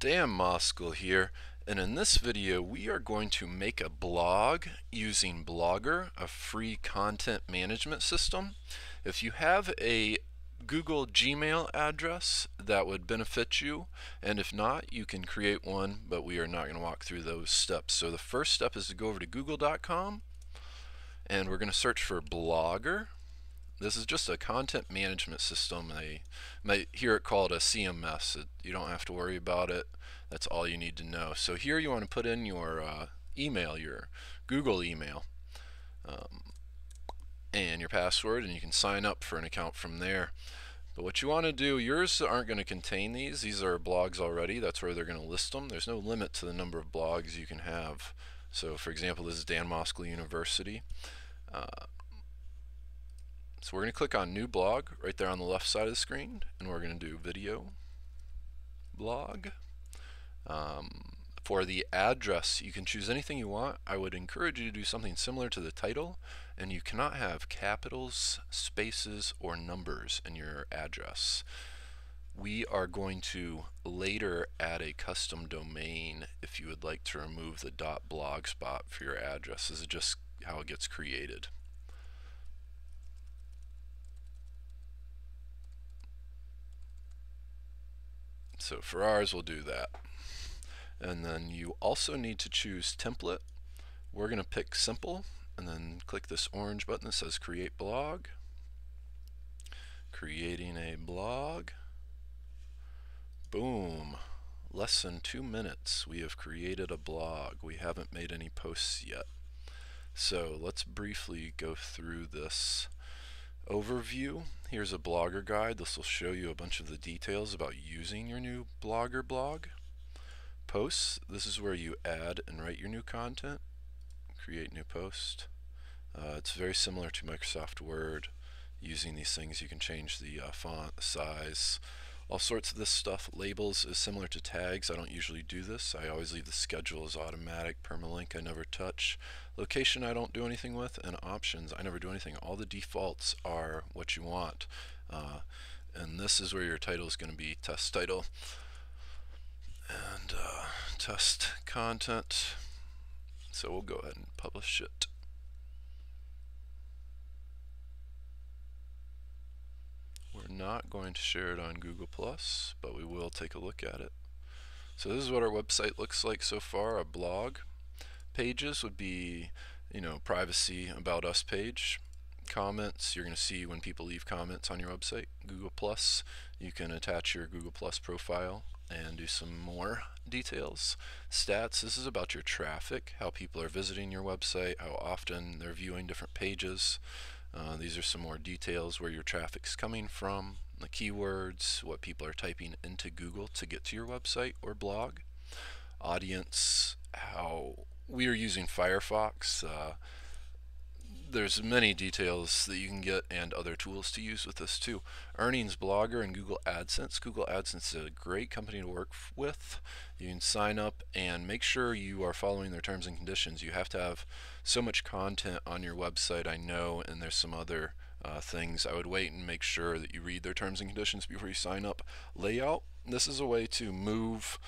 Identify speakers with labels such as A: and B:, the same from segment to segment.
A: Dan Moskal here, and in this video we are going to make a blog using Blogger, a free content management system. If you have a Google Gmail address, that would benefit you, and if not, you can create one, but we are not going to walk through those steps. So the first step is to go over to google.com, and we're going to search for Blogger. This is just a content management system. They might hear it called a CMS. You don't have to worry about it. That's all you need to know. So here you want to put in your email, your Google email, and your password, and you can sign up for an account from there. But what you want to do, yours aren't going to contain these. These are blogs already. That's where they're going to list them. There's no limit to the number of blogs you can have. So for example, this is Dan Moskal University. So we're going to click on New Blog right there on the left side of the screen, and we're going to do Video Blog. For the address, you can choose anything you want. I would encourage you to do something similar to the title, and you cannot have capitals, spaces, or numbers in your address. We are going to later add a custom domain if you would like to remove the .blogspot for your address. This is just how it gets created. So for ours, we'll do that. And then you also need to choose template. We're going to pick simple, and then click this orange button that says create blog. Creating a blog. Boom. Less than 2 minutes, we have created a blog. We haven't made any posts yet. So let's briefly go through this overview. Here's a blogger guide. This will show you a bunch of the details about using your new Blogger blog. Posts, this is where you add and write your new content. Create new post. It's very similar to Microsoft Word. Using these things you can change the font, size, all sorts of this stuff. Labels is similar to tags. I don't usually do this. I always leave the schedule as automatic. Permalink I never touch. Location I don't do anything with, and options I never do anything. All the defaults are what you want. And this is where your title is going to be test title and test content. So we'll go ahead and publish it. We're not going to share it on Google+, but we will take a look at it. So this is what our website looks like so far. Our blog pages would be, privacy, about us page. Comments, you're going to see when people leave comments on your website. Google+, you can attach your Google+ profile and do some more details. Stats, this is about your traffic, how people are visiting your website, how often they're viewing different pages. These are some more details where your traffic's coming from, the keywords, what people are typing into Google to get to your website or blog. Audience, how we are using Firefox. There's many details that you can get and other tools to use with this too. Earnings, Blogger, and Google AdSense. Google AdSense is a great company to work with. You can sign up and make sure you are following their terms and conditions. You have to have so much content on your website, I know, and there's some other things. I would wait and make sure that you read their terms and conditions before you sign up. Layout, this is a way to move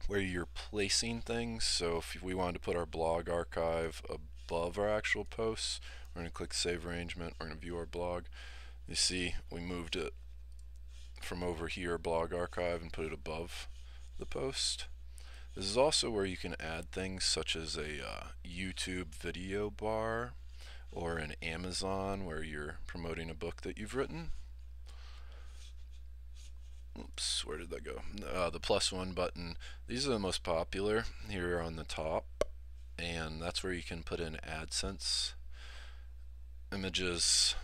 A: where you're placing things. So if we wanted to put our blog archive above our actual posts, we're going to click Save Arrangement. We're going to view our blog. You see we moved it from over here, Blog Archive, and put it above the post. This is also where you can add things such as a YouTube video bar, or an Amazon where you're promoting a book that you've written. Oops, where did that go? The +1 button. These are the most popular here on the top, and that's where you can put in AdSense images.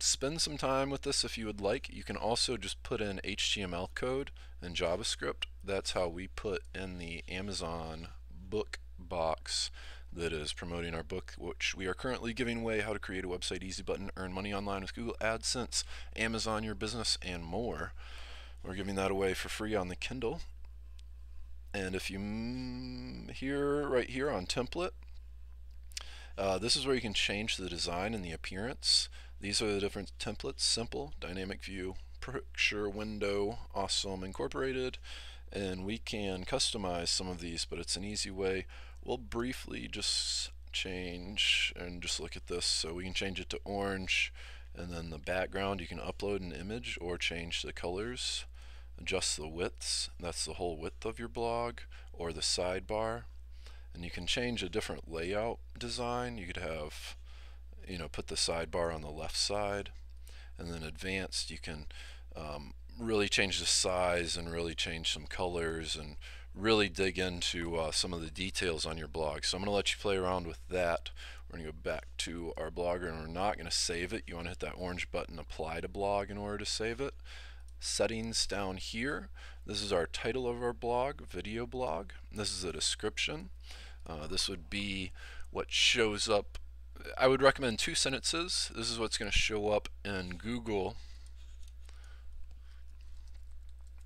A: Spend some time with this if you would like. You can also just put in HTML code and JavaScript. That's how we put in the Amazon book box that is promoting our book, which we are currently giving away. How to create a website easy button, earn money online with Google AdSense, Amazon your business, and more. We're giving that away for free on the Kindle. And if you right here on template, this is where you can change the design and the appearance. These are the different templates: simple, dynamic view, picture window, Awesome Incorporated, and we can customize some of these, but it's an easy way. We'll briefly just change and just look at this. So we can change it to orange, and then the background, you can upload an image or change the colors, adjust the widths, that's the whole width of your blog, or the sidebar. And you can change a different layout design. You could have, put the sidebar on the left side, and then advanced, you can really change the size and really change some colors and really dig into some of the details on your blog. So I'm going to let you play around with that. We're going to go back to our blogger, and we're not going to save it. You want to hit that orange button, apply to blog, in order to save it. Settings down here. This is our title of our blog, video blog. This is a description. This would be what shows up. I would recommend 2 sentences. This is what's going to show up in Google.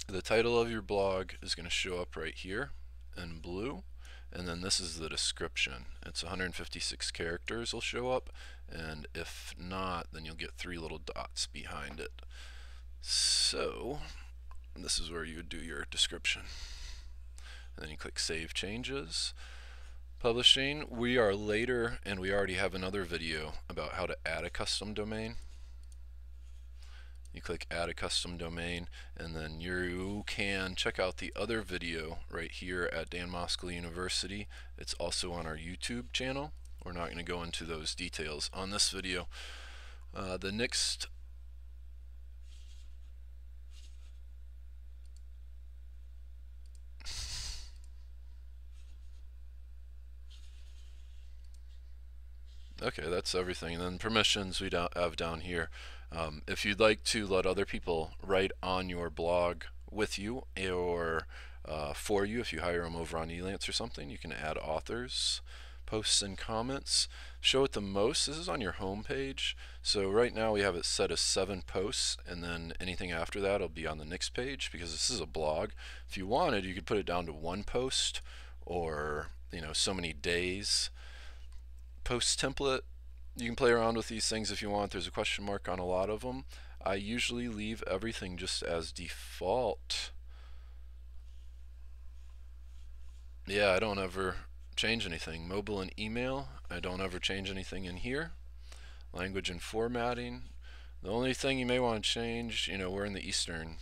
A: The title of your blog is going to show up right here in blue, and then this is the description. It's 156 characters will show up, and if not, then you'll get 3 little dots behind it. So this is where you would do your description, and then you click Save Changes. Publishing, we are later, and we already have another video about how to add a custom domain. You click Add a Custom Domain, and then you can check out the other video right here at Dan Moskal University. It's also on our YouTube channel. We're not going to go into those details on this video. The next Okay, that's everything. And then permissions we have down here. If you'd like to let other people write on your blog with you or for you, if you hire them over on Elance or something, you can add authors, posts, and comments. Show it the most. This is on your home page. So right now we have it set as 7 posts, and then anything after that will be on the next page, because this is a blog. If you wanted, you could put it down to 1 post, or so many days. Post template, you can play around with these things if you want. There's a question mark on a lot of them. I usually leave everything just as default. Yeah, I don't ever change anything. Mobile and email, I don't ever change anything in here. Language and formatting, the only thing you may want to change, we're in the Eastern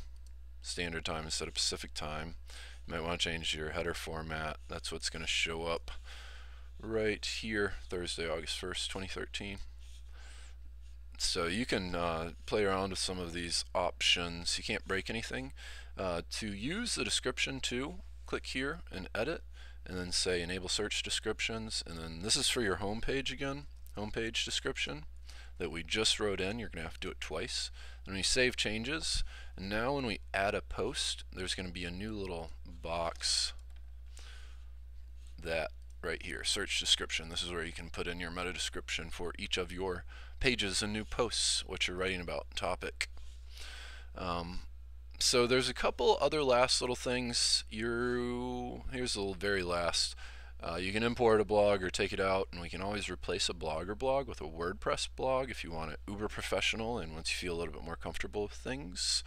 A: Standard Time instead of Pacific Time. You might want to change your header format. That's what's going to show up right here, Thursday, August 1st, 2013. So you can play around with some of these options. You can't break anything. To use the description too, click here and edit, and then say enable search descriptions, and then this is for your home page again, home page description that we just wrote in. You're going to have to do it twice. Then we save changes, and now when we add a post, there's going to be a new little box that right here, search description. This is where you can put in your meta description for each of your pages and new posts, what you're writing about, topic. So there's a couple other last little things. Here's the very last. You can import a blog or take it out, and we can always replace a Blogger blog with a WordPress blog if you want it uber professional and once you feel a little bit more comfortable with things.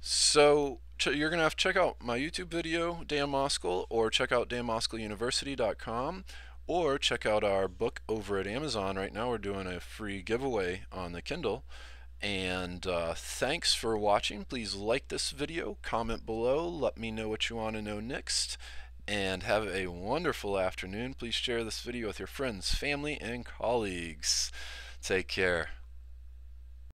A: So you're going to have to check out my YouTube video, Dan Moskal, or check out danmoskaluniversity.com, or check out our book over at Amazon. Right now we're doing a free giveaway on the Kindle. And thanks for watching. Please like this video, comment below, let me know what you want to know next, and have a wonderful afternoon. Please share this video with your friends, family, and colleagues. Take care.